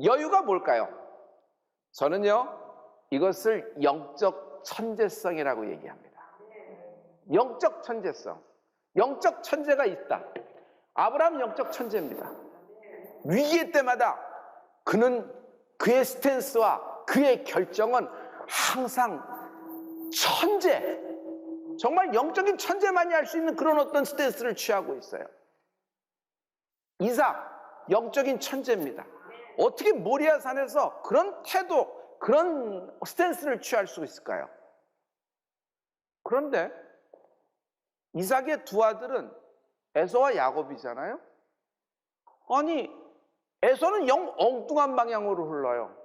여유가 뭘까요? 저는요, 이것을 영적 천재성이라고 얘기합니다. 영적 천재성. 영적 천재가 있다. 아브라함 영적 천재입니다. 위기의 때마다 그는 그의 스탠스와 그의 결정은 항상 천재, 정말 영적인 천재만이 할 수 있는 그런 어떤 스탠스를 취하고 있어요. 이삭, 영적인 천재입니다. 어떻게 모리아 산에서 그런 태도, 그런 스탠스를 취할 수 있을까요? 그런데 이삭의 두 아들은 에서와 야곱이잖아요. 아니, 에서는 영 엉뚱한 방향으로 흘러요.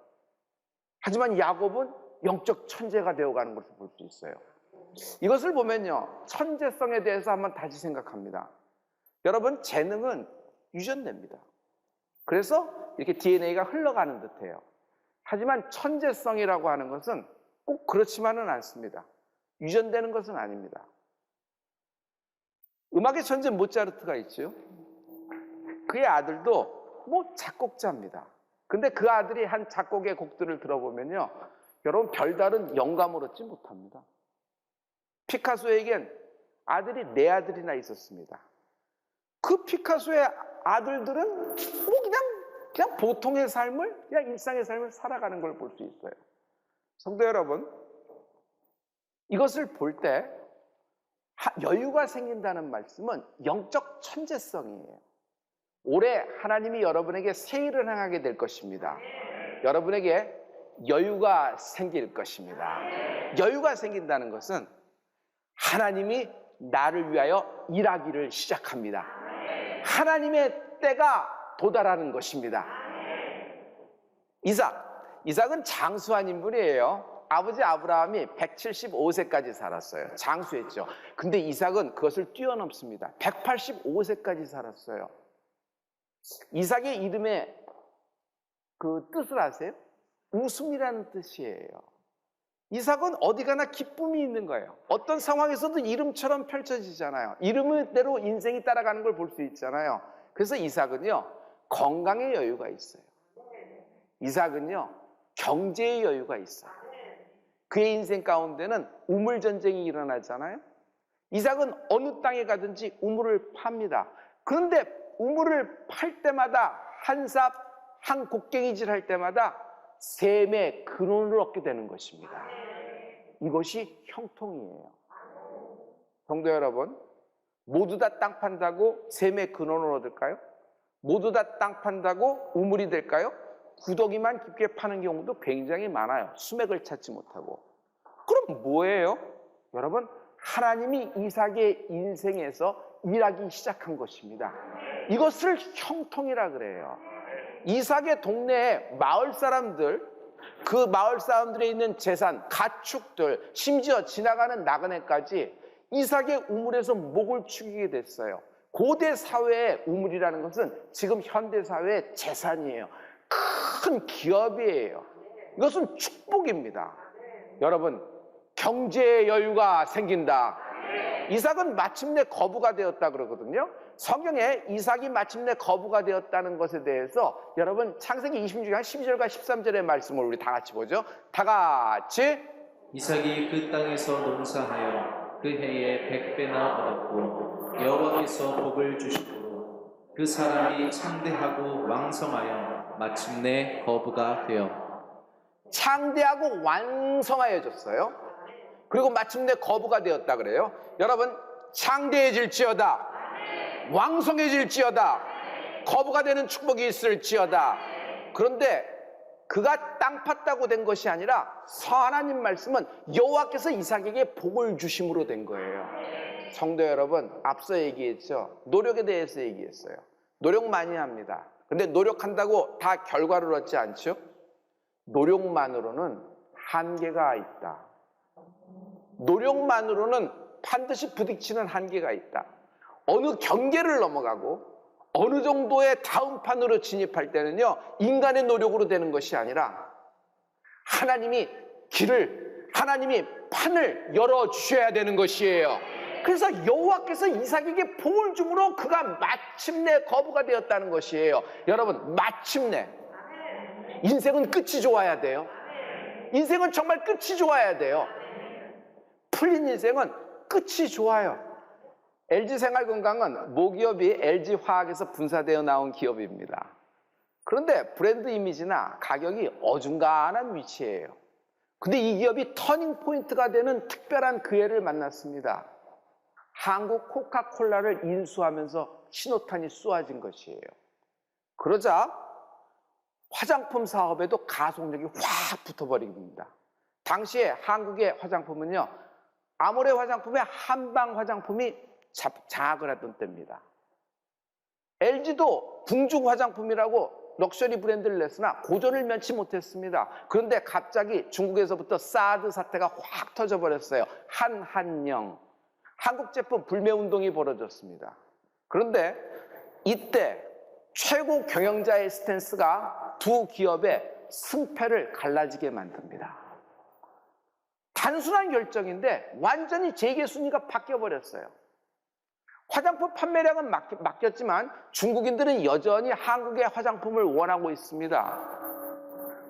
하지만 야곱은 영적 천재가 되어가는 것을 볼 수 있어요. 이것을 보면요, 천재성에 대해서 한번 다시 생각합니다. 여러분, 재능은 유전됩니다. 그래서 이렇게 DNA가 흘러가는 듯해요. 하지만 천재성이라고 하는 것은 꼭 그렇지만은 않습니다. 유전되는 것은 아닙니다. 음악의 천재 모차르트가 있죠. 그의 아들도 작곡자입니다. 근데 그 아들이 한 작곡의 곡들을 들어보면요, 여러분, 별다른 영감을 얻지 못합니다. 피카소에겐 아들이 4아들이나 있었습니다. 그 피카소의 아들들은 그냥 보통의 삶을, 그냥 일상의 삶을 살아가는 걸 볼 수 있어요. 성도 여러분, 이것을 볼 때 여유가 생긴다는 말씀은 영적 천재성이에요. 올해 하나님이 여러분에게 새 일을 행하게 될 것입니다. 여러분에게 여유가 생길 것입니다. 여유가 생긴다는 것은 하나님이 나를 위하여 일하기를 시작합니다. 하나님의 때가 도달하는 것입니다. 이삭은 장수한 인물이에요. 아버지 아브라함이 175세까지 살았어요. 장수했죠. 근데 이삭은 그것을 뛰어넘습니다. 185세까지 살았어요. 이삭의 이름의 그 뜻을 아세요? 웃음이라는 뜻이에요. 이삭은 어디 가나 기쁨이 있는 거예요. 어떤 상황에서도 이름처럼 펼쳐지잖아요. 이름대로 인생이 따라가는 걸 볼 수 있잖아요. 그래서 이삭은요, 건강의 여유가 있어요. 이삭은요, 경제의 여유가 있어요. 그의 인생 가운데는 우물 전쟁이 일어나잖아요. 이삭은 어느 땅에 가든지 우물을 팝니다. 그런데 우물을 팔 때마다 한 곡괭이질 할 때마다 셈의 근원을 얻게 되는 것입니다. 이것이 형통이에요. 성도 여러분, 모두 다 땅 판다고 셈의 근원을 얻을까요? 모두 다 땅 판다고 우물이 될까요? 구더기만 깊게 파는 경우도 굉장히 많아요. 수맥을 찾지 못하고. 그럼 뭐예요? 여러분, 하나님이 이삭의 인생에서 일하기 시작한 것입니다. 이것을 형통이라 그래요. 이삭의 동네에 마을 사람들, 그 마을 사람들에 있는 재산, 가축들, 심지어 지나가는 나그네까지 이삭의 우물에서 목을 축이게 됐어요. 고대 사회의 우물이라는 것은 지금 현대 사회의 재산이에요. 큰 기업이에요. 이것은 축복입니다. 여러분, 경제의 여유가 생긴다. 이삭은 마침내 거부가 되었다 그러거든요. 성경에 이삭이 마침내 거부가 되었다는 것에 대해서 여러분, 창세기 26장 12절과 13절의 말씀을 우리 다 같이 보죠. 다 같이. 이삭이 그 땅에서 농사하여 그 해에 100배나 얻었고 여호와께서 복을 주시고 그 사람이 창대하고 왕성하여 마침내 거부가 되어. 창대하고 왕성하여졌어요. 그리고 마침내 거부가 되었다 그래요. 여러분, 창대해질지어다, 왕성해질지어다, 거부가 되는 축복이 있을지어다. 그런데 그가 땅 팠다고 된 것이 아니라 하나님 말씀은 여호와께서 이삭에게 복을 주심으로 된 거예요. 성도 여러분, 앞서 얘기했죠. 노력에 대해서 얘기했어요. 노력 많이 합니다. 근데 노력한다고 다 결과를 얻지 않죠? 노력만으로는 한계가 있다. 노력만으로는 반드시 부딪히는 한계가 있다. 어느 경계를 넘어가고 어느 정도의 다음 판으로 진입할 때는요, 인간의 노력으로 되는 것이 아니라 하나님이 판을 열어주셔야 되는 것이에요. 그래서 여호와께서 이삭에게 복을 주므로 그가 마침내 거부가 되었다는 것이에요. 여러분, 마침내 인생은 끝이 좋아야 돼요. 인생은 정말 끝이 좋아야 돼요. 풀린 인생은 끝이 좋아요. LG생활건강은 모기업이 LG화학에서 분사되어 나온 기업입니다. 그런데 브랜드 이미지나 가격이 어중간한 위치예요. 근데 이 기업이 터닝 포인트가 되는 특별한 기회를 만났습니다. 한국 코카콜라를 인수하면서 신호탄이 쏘아진 것이에요. 그러자 화장품 사업에도 가속력이 확 붙어버립니다. 당시에 한국의 화장품은요, 아모레 화장품의 한방 화장품이 장악을 했던 때입니다. LG도 궁중 화장품이라고 럭셔리 브랜드를 냈으나 고전을 면치 못했습니다. 그런데 갑자기 중국에서부터 사드 사태가 확 터져버렸어요. 한한령. 한국 제품 불매운동이 벌어졌습니다. 그런데 이때 최고 경영자의 스탠스가 두 기업의 승패를 갈라지게 만듭니다. 단순한 결정인데 완전히 재계 순위가 바뀌어버렸어요. 화장품 판매량은 맡겼지만 중국인들은 여전히 한국의 화장품을 원하고 있습니다.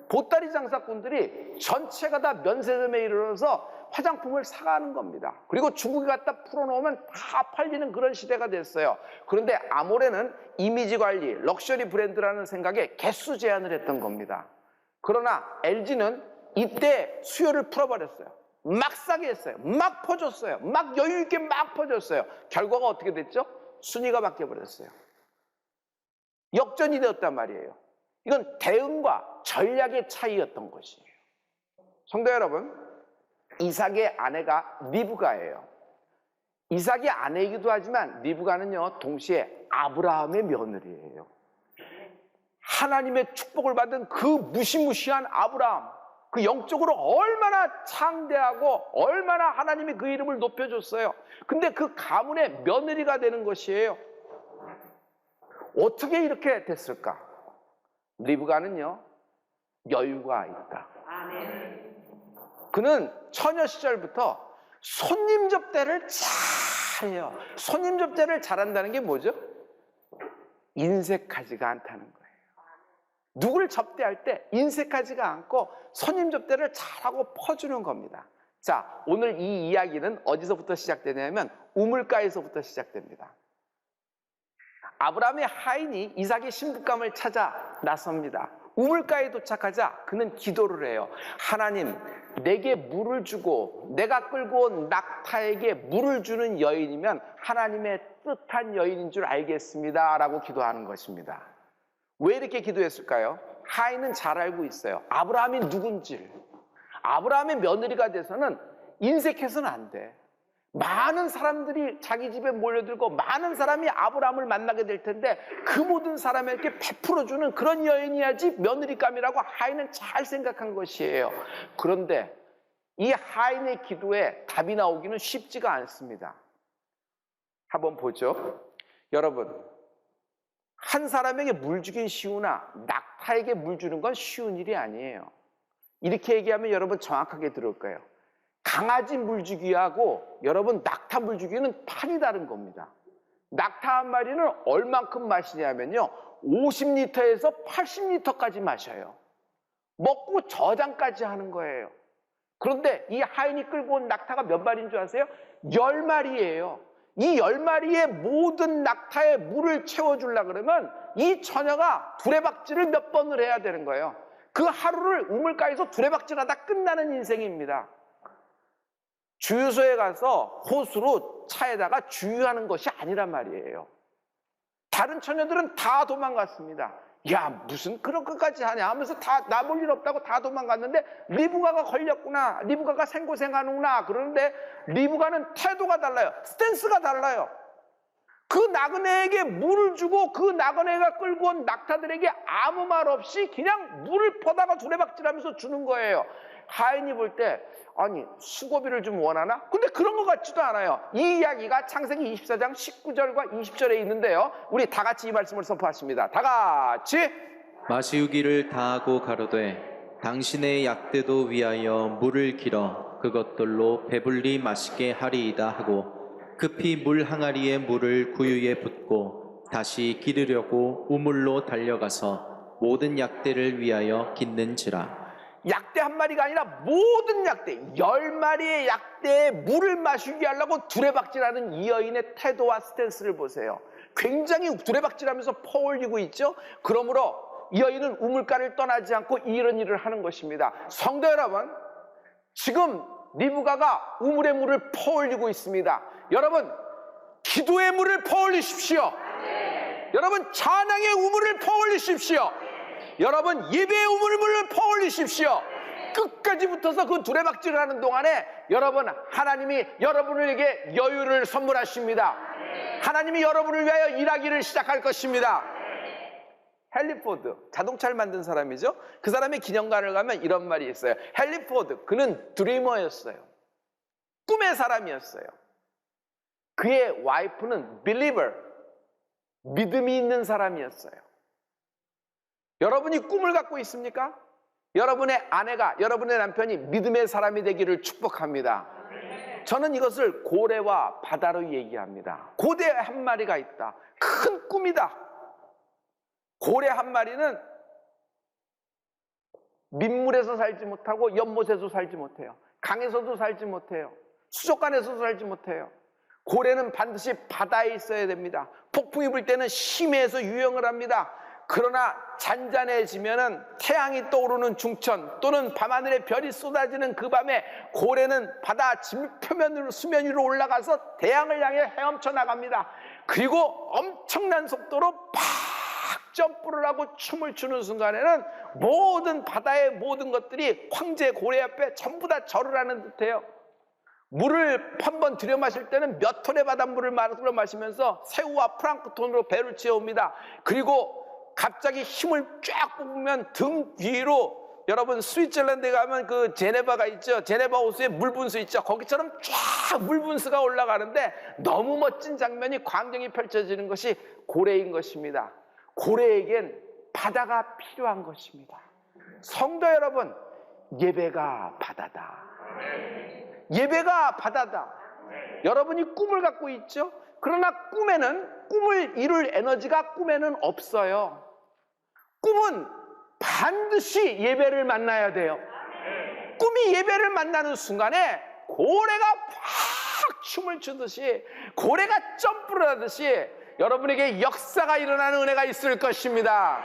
보따리 장사꾼들이 전체가 다 면세점에 이르러서 화장품을 사가는 겁니다. 그리고 중국에 갖다 풀어놓으면 다 팔리는 그런 시대가 됐어요. 그런데 아모레는 이미지 관리, 럭셔리 브랜드라는 생각에 개수 제한을 했던 겁니다. 그러나 LG는 이때 수요를 풀어버렸어요. 막 싸게 했어요. 막 퍼줬어요. 막 여유 있게 막 퍼줬어요. 결과가 어떻게 됐죠? 순위가 바뀌어버렸어요. 역전이 되었단 말이에요. 이건 대응과 전략의 차이였던 것이에요. 성도 여러분, 이삭의 아내가 리브가예요. 이삭의 아내이기도 하지만 리브가는요, 동시에 아브라함의 며느리예요. 하나님의 축복을 받은 그 무시무시한 아브라함, 그 영적으로 얼마나 창대하고 얼마나 하나님이 그 이름을 높여줬어요. 근데 그 가문의 며느리가 되는 것이에요. 어떻게 이렇게 됐을까? 리브가는요, 여유가 있다. 그는 처녀 시절부터 손님 접대를 잘해요. 손님 접대를 잘한다는 게 뭐죠? 인색하지가 않다는 거예요. 누구를 접대할 때 인색하지가 않고 손님 접대를 잘하고 퍼주는 겁니다. 자, 오늘 이 이야기는 어디서부터 시작되냐면 우물가에서부터 시작됩니다. 아브라함의 하인이 이삭의 신부감을 찾아 나섭니다. 우물가에 도착하자 그는 기도를 해요. 하나님, 내게 물을 주고 내가 끌고 온 낙타에게 물을 주는 여인이면 하나님의 뜻한 여인인 줄 알겠습니다 라고 기도하는 것입니다. 왜 이렇게 기도했을까요? 하인은 잘 알고 있어요. 아브라함이 누군지를. 아브라함의 며느리가 돼서는 인색해서는 안 돼. 많은 사람들이 자기 집에 몰려들고 많은 사람이 아브라함을 만나게 될 텐데 그 모든 사람에게 베풀어주는 그런 여인이야지 며느리감이라고 하인은 잘 생각한 것이에요. 그런데 이 하인의 기도에 답이 나오기는 쉽지가 않습니다. 한번 보죠. 여러분, 한 사람에게 물 주긴 쉬우나 낙타에게 물 주는 건 쉬운 일이 아니에요. 이렇게 얘기하면 여러분 정확하게 들을 거예요. 강아지 물 주기하고 여러분 낙타 물 주기는 판이 다른 겁니다. 낙타 한 마리는 얼만큼 마시냐면요, 50리터에서 80리터까지 마셔요. 먹고 저장까지 하는 거예요. 그런데 이 하인이 끌고 온 낙타가 몇 마리인 줄 아세요? 10마리예요. 이 10마리의 모든 낙타에 물을 채워주려고 그러면 이 처녀가 두레박질을 몇 번을 해야 되는 거예요. 그 하루를 우물가에서 두레박질하다 끝나는 인생입니다. 주유소에 가서 호수로 차에다가 주유하는 것이 아니란 말이에요. 다른 처녀들은 다 도망갔습니다. 야, 무슨 그런 것까지 하냐 하면서 다 나 볼 일 없다고 다 도망갔는데 리브가가 걸렸구나, 리브가가 생고생하는구나. 그런데 리브가는 태도가 달라요. 스탠스가 달라요. 그 나그네에게 물을 주고 그 나그네가 끌고 온 낙타들에게 아무 말 없이 그냥 물을 퍼다가 두레박질하면서 주는 거예요. 하인이 볼 때 아니 수고비를 좀 원하나? 근데 그런 것 같지도 않아요. 이 이야기가 창세기 24장 19절과 20절에 있는데요, 우리 다 같이 이 말씀을 선포하십니다. 다 같이. 마시우기를 다하고 가로되 당신의 약대도 위하여 물을 길어 그것들로 배불리 마시게 하리이다 하고 급히 물 항아리에 물을 구유에 붓고 다시 기르려고 우물로 달려가서 모든 약대를 위하여 깃는지라. 약대 한 마리가 아니라 모든 약대, 10마리의 약대에 물을 마시게 하려고 두레박질하는 이 여인의 태도와 스탠스를 보세요. 굉장히 두레박질하면서 퍼올리고 있죠. 그러므로 이 여인은 우물가를 떠나지 않고 이런 일을 하는 것입니다. 성도 여러분, 지금 리브가가 우물의 물을 퍼올리고 있습니다. 여러분, 기도의 물을 퍼올리십시오. 여러분, 찬양의 우물을 퍼올리십시오. 여러분, 예배의 우물을 퍼올리십시오. 끝까지 붙어서 그 두레박질을 하는 동안에 여러분, 하나님이 여러분에게 여유를 선물하십니다. 하나님이 여러분을 위하여 일하기를 시작할 것입니다. 헨리 포드, 자동차를 만든 사람이죠. 그 사람의 기념관을 가면 이런 말이 있어요. 헨리 포드, 그는 드리머였어요. 꿈의 사람이었어요. 그의 와이프는 believer, 믿음이 있는 사람이었어요. 여러분이 꿈을 갖고 있습니까? 여러분의 아내가, 여러분의 남편이 믿음의 사람이 되기를 축복합니다. 저는 이것을 고래와 바다로 얘기합니다. 고래 한 마리가 있다. 큰 꿈이다. 고래 한 마리는 민물에서 살지 못하고 연못에서 살지 못해요. 강에서도 살지 못해요. 수족관에서도 살지 못해요. 고래는 반드시 바다에 있어야 됩니다. 폭풍이 불 때는 심해에서 유영을 합니다. 그러나 잔잔해지면은 태양이 떠오르는 중천 또는 밤하늘에 별이 쏟아지는 그 밤에 고래는 바다 표면으로 수면 위로 올라가서 태양을 향해 헤엄쳐 나갑니다. 그리고 엄청난 속도로 팍 점프를 하고 춤을 추는 순간에는 모든 바다의 모든 것들이 황제 고래 앞에 전부 다 절을 하는 듯해요. 물을 한 번 들여 마실 때는 몇 톤의 바닷물을 들여 마시면서 새우와 플랑크톤으로 배를 채웁니다. 그리고 갑자기 힘을 쫙 뽑으면 등 뒤로, 여러분 스위tzerland에 가면 그 제네바가 있죠. 제네바 호수에 물분수 있죠. 거기처럼 쫙 물분수가 올라가는데 너무 멋진 장면이, 광경이 펼쳐지는 것이 고래인 것입니다. 고래에겐 바다가 필요한 것입니다. 성도 여러분, 예배가 바다다. 예배가 바다다. 여러분이 꿈을 갖고 있죠? 그러나 꿈을 이룰 에너지가 꿈에는 없어요. 꿈은 반드시 예배를 만나야 돼요. 꿈이 예배를 만나는 순간에 고래가 확 춤을 추듯이, 고래가 점프를 하듯이 여러분에게 역사가 일어나는 은혜가 있을 것입니다.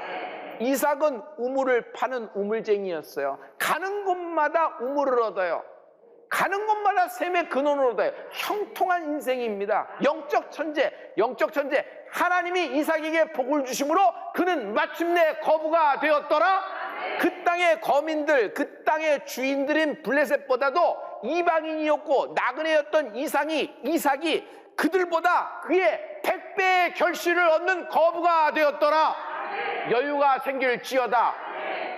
이삭은 우물을 파는 우물쟁이였어요. 가는 곳마다 우물을 얻어요. 가는 곳마다 샘의 근원을 얻어요. 형통한 인생입니다. 영적 천재. 하나님이 이삭에게 복을 주심으로 그는 마침내 거부가 되었더라. 그 땅의 거민들, 그 땅의 주인들인 블레셋보다도 이방인이었고 나그네였던 이삭이 그들보다 그의 100배의 결실을 얻는 거부가 되었더라. 여유가 생길지어다.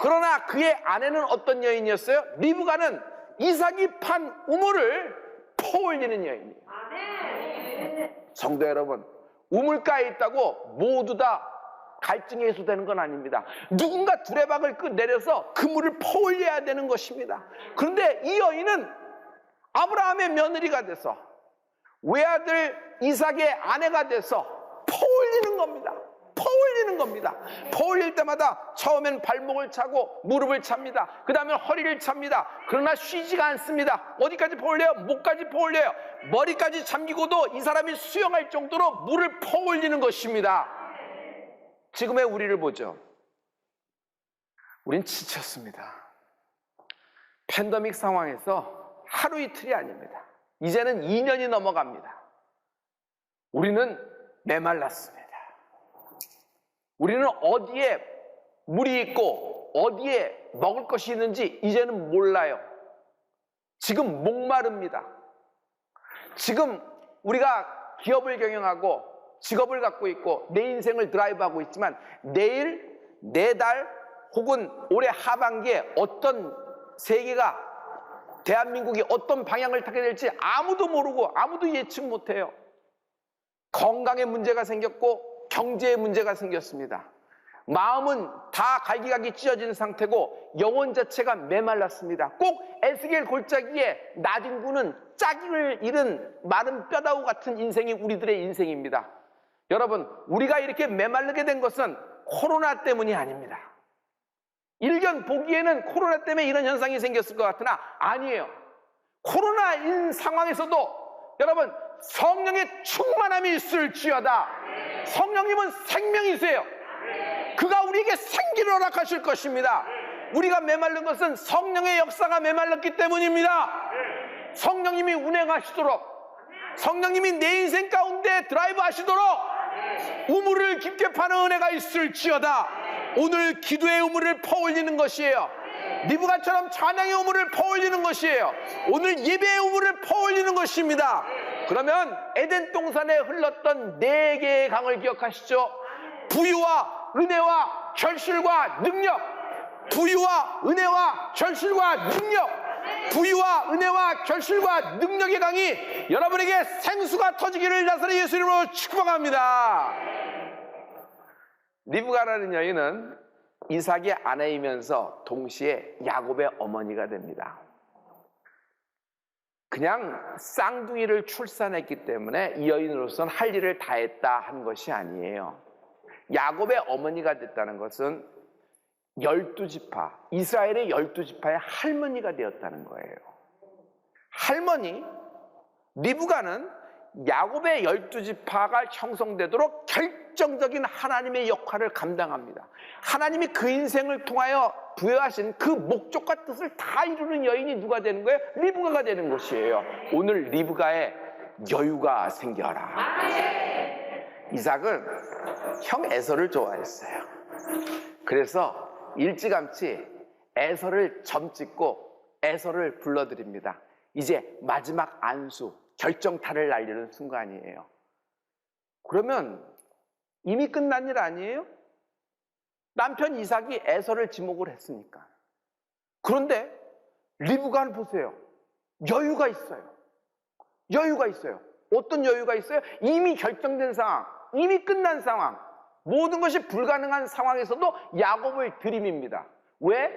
그러나 그의 아내는 어떤 여인이었어요? 리브가는 이삭이 판 우물을 퍼올리는 여인이에요. 성도 여러분, 우물가에 있다고 모두 다 갈증이 해소되는 건 아닙니다. 누군가 두레박을 내려서 그 물을 퍼올려야 되는 것입니다. 그런데 이 여인은 아브라함의 며느리가 돼서, 외아들 이삭의 아내가 돼서 퍼올리는 겁니다. 퍼올릴 때마다 처음엔 발목을 차고 무릎을 찹니다. 그 다음에 허리를 찹니다. 그러나 쉬지가 않습니다. 어디까지 퍼올려요? 목까지 퍼올려요. 머리까지 잠기고도 이 사람이 수영할 정도로 물을 퍼올리는 것입니다. 지금의 우리를 보죠. 우린 지쳤습니다. 팬데믹 상황에서 하루 이틀이 아닙니다. 이제는 2년이 넘어갑니다. 우리는 메말랐습니다. 우리는 어디에 물이 있고 어디에 먹을 것이 있는지 이제는 몰라요. 지금 목마릅니다. 지금 우리가 기업을 경영하고 직업을 갖고 있고 내 인생을 드라이브하고 있지만 내일, 내달 혹은 올해 하반기에 어떤 세계가, 대한민국이 어떤 방향을 타게 될지 아무도 모르고 아무도 예측 못해요. 건강에 문제가 생겼고 경제에 문제가 생겼습니다. 마음은 다 갈기갈기 찢어진 상태고 영혼 자체가 메말랐습니다. 꼭 에스겔 골짜기에 나진구는 짜기를 잃은 마른 뼈다구 같은 인생이 우리들의 인생입니다. 여러분, 우리가 이렇게 메마르게 된 것은 코로나 때문이 아닙니다. 일견 보기에는 코로나 때문에 이런 현상이 생겼을 것 같으나 아니에요. 코로나인 상황에서도 여러분 성령의 충만함이 있을지어다. 성령님은 생명이세요. 그가 우리에게 생기를 허락하실 것입니다. 우리가 메말른 것은 성령의 역사가 메말랐기 때문입니다. 성령님이 운행하시도록, 성령님이 내 인생 가운데 드라이브 하시도록 우물을 깊게 파는 은혜가 있을지어다. 오늘 기도의 우물을 퍼올리는 것이에요. 리브가처럼 찬양의 우물을 퍼올리는 것이에요. 오늘 예배의 우물을 퍼올리는 것입니다. 그러면 에덴 동산에 흘렀던 4개의 강을 기억하시죠? 부유와 은혜와 결실과 능력, 부유와 은혜와 결실과 능력, 부유와 은혜와 결실과 능력의 강이 여러분에게 생수가 터지기를 나사렛 예수 이름으로 축복합니다. 리브가라는 여인은 이삭의 아내이면서 동시에 야곱의 어머니가 됩니다. 그냥 쌍둥이를 출산했기 때문에 이 여인으로서는 할 일을 다 했다 한 것이 아니에요. 야곱의 어머니가 됐다는 것은 12지파, 이스라엘의 12지파의 할머니가 되었다는 거예요. 할머니, 리브가는 야곱의 12지파가 형성되도록 결정적인 하나님의 역할을 감당합니다. 하나님이 그 인생을 통하여 부여하신 그 목적과 뜻을 다 이루는 여인이 누가 되는 거예요? 리브가가 되는 것이에요. 오늘 리브가의 여유가 생겨라. 이삭은 형 에서를 좋아했어요. 그래서 일찌감치 에서를 점찍고 에서를 불러드립니다. 이제 마지막 안수, 결정타를 날리는 순간이에요. 그러면 이미 끝난 일 아니에요? 남편 이삭이 에서를 지목을 했으니까. 그런데 리브가는 보세요. 여유가 있어요. 여유가 있어요. 어떤 여유가 있어요? 이미 결정된 상황, 이미 끝난 상황, 모든 것이 불가능한 상황에서도 야곱을 들이밉니다. 왜?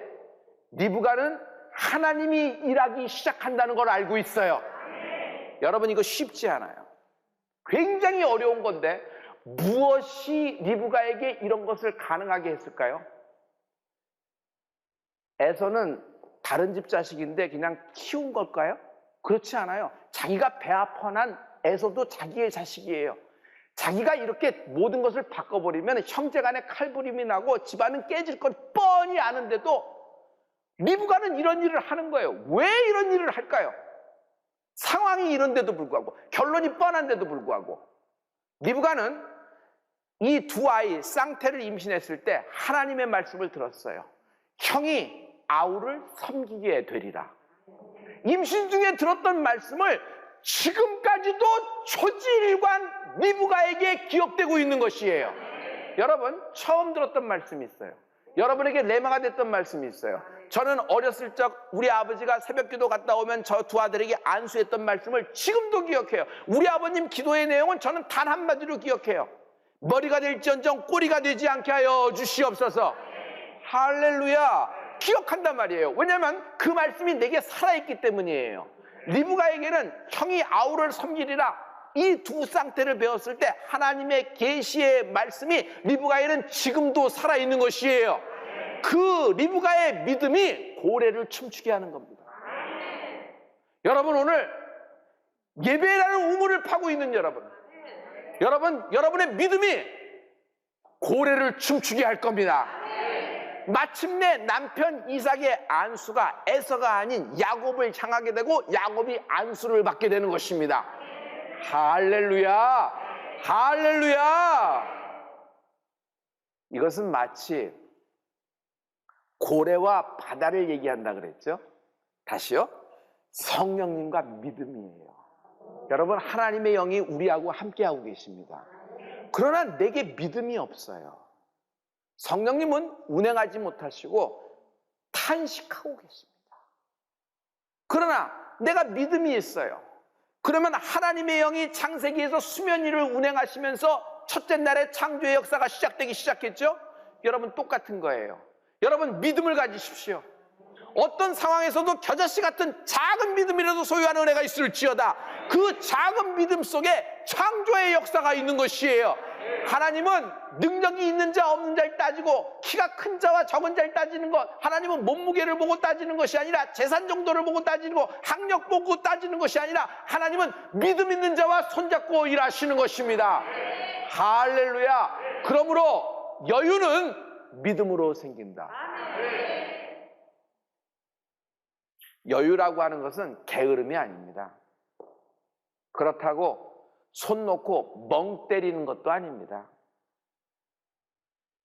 리브가는 하나님이 일하기 시작한다는 걸 알고 있어요. 여러분, 이거 쉽지 않아요. 굉장히 어려운 건데 무엇이 리브가에게 이런 것을 가능하게 했을까요? 에서는 다른 집 자식인데 그냥 키운 걸까요? 그렇지 않아요. 자기가 배 아파 난 에서도 자기의 자식이에요. 자기가 이렇게 모든 것을 바꿔버리면 형제간에 칼부림이 나고 집안은 깨질 건 뻔히 아는데도 리브가는 이런 일을 하는 거예요. 왜 이런 일을 할까요? 상황이 이런데도 불구하고, 결론이 뻔한데도 불구하고. 리브가는 이 두 아이 쌍태를 임신했을 때 하나님의 말씀을 들었어요. 형이 아우를 섬기게 되리라. 임신 중에 들었던 말씀을 지금까지도 초지일관 리브가에게 기억되고 있는 것이에요. 여러분, 처음 들었던 말씀이 있어요. 여러분에게 레마가 됐던 말씀이 있어요. 저는 어렸을 적 우리 아버지가 새벽기도 갔다 오면 저 두 아들에게 안수했던 말씀을 지금도 기억해요. 우리 아버님 기도의 내용은 저는 단 한마디로 기억해요. 머리가 될지언정 꼬리가 되지 않게 하여 주시옵소서. 할렐루야. 기억한단 말이에요. 왜냐하면 그 말씀이 내게 살아있기 때문이에요. 리브가에게는 형이 아우를 섬기리라, 이 두 쌍태를 배웠을 때 하나님의 계시의 말씀이 리브가에는 지금도 살아있는 것이에요. 그 리브가의 믿음이 고래를 춤추게 하는 겁니다. 여러분, 오늘 예배라는 우물을 파고 있는 여러분의 믿음이 고래를 춤추게 할 겁니다. 마침내 남편 이삭의 안수가 에서가 아닌 야곱을 향하게 되고 야곱이 안수를 받게 되는 것입니다. 할렐루야, 할렐루야. 이것은 마치 고래와 바다를 얘기한다 그랬죠? 다시요. 성령님과 믿음이에요. 여러분, 하나님의 영이 우리하고 함께하고 계십니다. 그러나 내게 믿음이 없어요. 성령님은 운행하지 못하시고 탄식하고 계십니다. 그러나 내가 믿음이 있어요. 그러면 하나님의 영이 창세기에서 수면 위를 운행하시면서 첫째 날에 창조의 역사가 시작되기 시작했죠? 여러분, 똑같은 거예요. 여러분, 믿음을 가지십시오. 어떤 상황에서도 겨자씨 같은 작은 믿음이라도 소유하는 은혜가 있을지어다. 그 작은 믿음 속에 창조의 역사가 있는 것이에요. 하나님은 능력이 있는 자 없는 자를 따지고 키가 큰 자와 적은 자를 따지는 것, 하나님은 몸무게를 보고 따지는 것이 아니라 재산 정도를 보고 따지고 학력 보고 따지는 것이 아니라 하나님은 믿음 있는 자와 손잡고 일하시는 것입니다. 할렐루야. 그러므로 여유는 믿음으로 생긴다. 여유라고 하는 것은 게으름이 아닙니다. 그렇다고 손 놓고 멍 때리는 것도 아닙니다.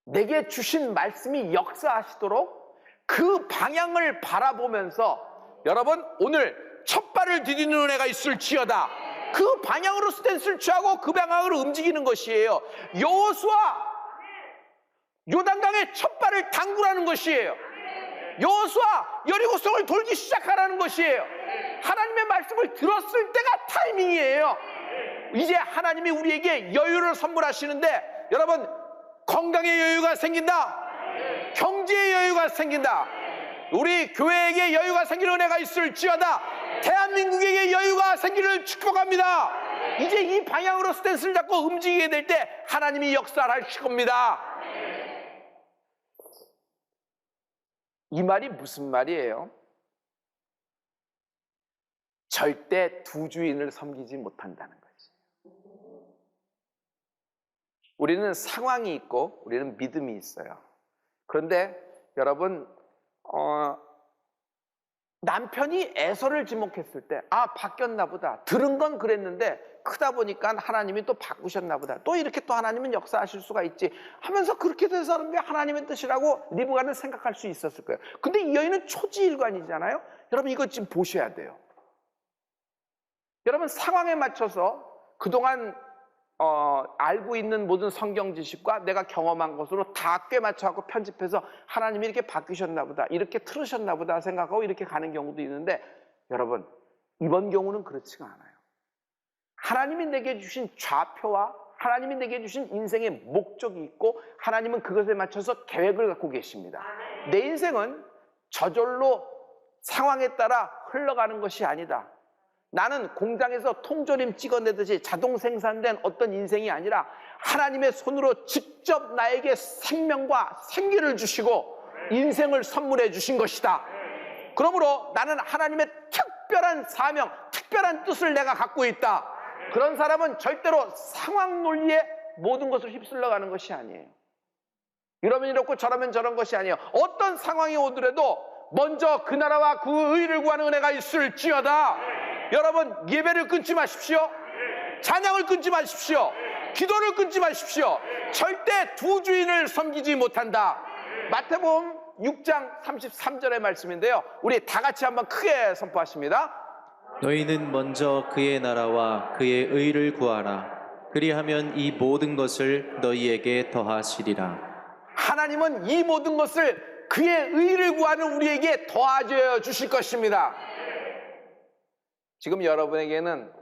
내게 주신 말씀이 역사하시도록 그 방향을 바라보면서 여러분 오늘 첫 발을 디디는 은혜가 있을지어다. 그 방향으로 스탠스를 취하고 그 방향으로 움직이는 것이에요. 여호수아 요단강의 첫 발을 담그라는 것이에요. 여호수아 여리고성을 돌기 시작하라는 것이에요. 하나님의 말씀을 들었을 때가 타이밍이에요. 이제 하나님이 우리에게 여유를 선물하시는데 여러분 건강의 여유가 생긴다. 경제의 여유가 생긴다. 우리 교회에게 여유가 생기는 은혜가 있을지어다. 대한민국에게 여유가 생기를 축복합니다. 이제 이 방향으로 스탠스를 잡고 움직이게 될 때 하나님이 역사를 하실 겁니다. 이 말이 무슨 말이에요? 절대 두 주인을 섬기지 못한다는 거지. 우리는 상황이 있고 우리는 믿음이 있어요. 그런데 여러분 남편이 애서를 지목했을 때 바뀌었나 보다. 들은 건 그랬는데 크다 보니까 하나님이 또 바꾸셨나 보다. 또 이렇게 또 하나님은 역사하실 수가 있지 하면서 그렇게 돼서 하는 게 하나님의 뜻이라고 리브가는 생각할 수 있었을 거예요. 근데 이 여인은 초지일관이잖아요. 여러분 이거 지금 보셔야 돼요. 여러분 상황에 맞춰서 그동안 알고 있는 모든 성경 지식과 내가 경험한 것으로 다 꿰맞춰갖고 편집해서 하나님이 이렇게 바뀌셨나 보다, 이렇게 틀으셨나 보다 생각하고 이렇게 가는 경우도 있는데 여러분 이번 경우는 그렇지가 않아요. 하나님이 내게 주신 좌표와 하나님이 내게 주신 인생의 목적이 있고 하나님은 그것에 맞춰서 계획을 갖고 계십니다. 내 인생은 저절로 상황에 따라 흘러가는 것이 아니다. 나는 공장에서 통조림 찍어내듯이 자동 생산된 어떤 인생이 아니라 하나님의 손으로 직접 나에게 생명과 생기를 주시고 인생을 선물해 주신 것이다. 그러므로 나는 하나님의 특별한 사명, 특별한 뜻을 내가 갖고 있다. 그런 사람은 절대로 상황 논리에 모든 것을 휩쓸려 가는 것이 아니에요. 이러면 이렇고 저러면 저런 것이 아니에요. 어떤 상황이 오더라도 먼저 그 나라와 그 의를 구하는 은혜가 있을지어다. 여러분 예배를 끊지 마십시오. 찬양을 끊지 마십시오. 기도를 끊지 마십시오. 절대 두 주인을 섬기지 못한다. 마태복음 6장 33절의 말씀인데요. 우리 다 같이 한번 크게 선포하십니다. 너희는 먼저 그의 나라와 그의 의를 구하라. 그리하면 이 모든 것을 너희에게 더하시리라. 하나님은 이 모든 것을 그의 의를 구하는 우리에게 더하여 주실 것입니다. 지금 여러분에게는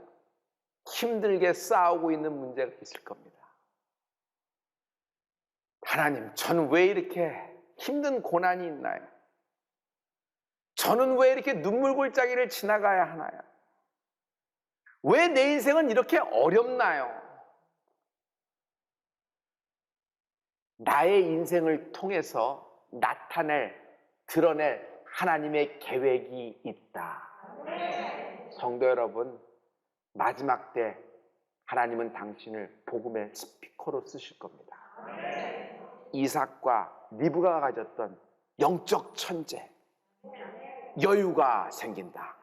힘들게 싸우고 있는 문제가 있을 겁니다. 하나님, 저는 왜 이렇게 힘든 고난이 있나요? 저는 왜 이렇게 눈물골짜기를 지나가야 하나요? 왜 내 인생은 이렇게 어렵나요? 나의 인생을 통해서 드러낼 하나님의 계획이 있다. 성도 여러분, 마지막 때 하나님은 당신을 복음의 스피커로 쓰실 겁니다. 이삭과 리브가가 가졌던 영적 천재, 여유가 생긴다.